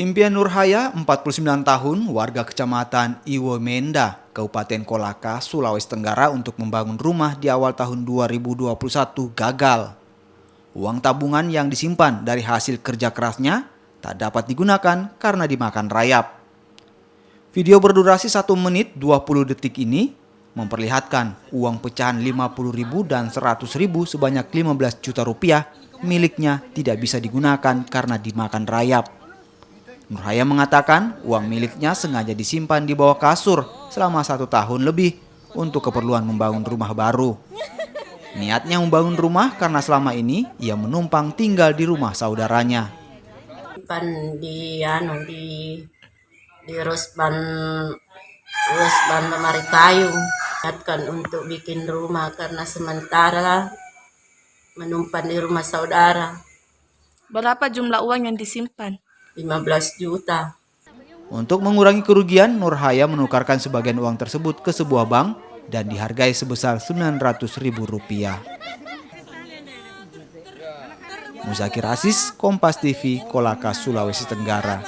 Impian Nurhaya, 49 tahun, warga kecamatan Iwomenda, Kabupaten Kolaka, Sulawesi Tenggara untuk membangun rumah di awal tahun 2021 gagal. Uang tabungan yang disimpan dari hasil kerja kerasnya tak dapat digunakan karena dimakan rayap. Video berdurasi 1 menit 20 detik ini memperlihatkan uang pecahan 50.000 dan 100.000 sebanyak 15 juta rupiah miliknya tidak bisa digunakan karena dimakan rayap. Nurhaya mengatakan uang miliknya sengaja disimpan di bawah kasur selama 1 tahun lebih untuk keperluan membangun rumah baru. Niatnya membangun rumah karena selama ini ia menumpang tinggal di rumah saudaranya. Di Rosban lemari kayu, niatkan untuk bikin rumah karena sementara menumpang di rumah saudara. Berapa jumlah uang yang disimpan? 15 juta. Untuk mengurangi kerugian, Nurhaya menukarkan sebagian uang tersebut ke sebuah bank dan dihargai sebesar Rp900.000. Muzakir Aziz, Kompas TV, Kolaka, Sulawesi Tenggara.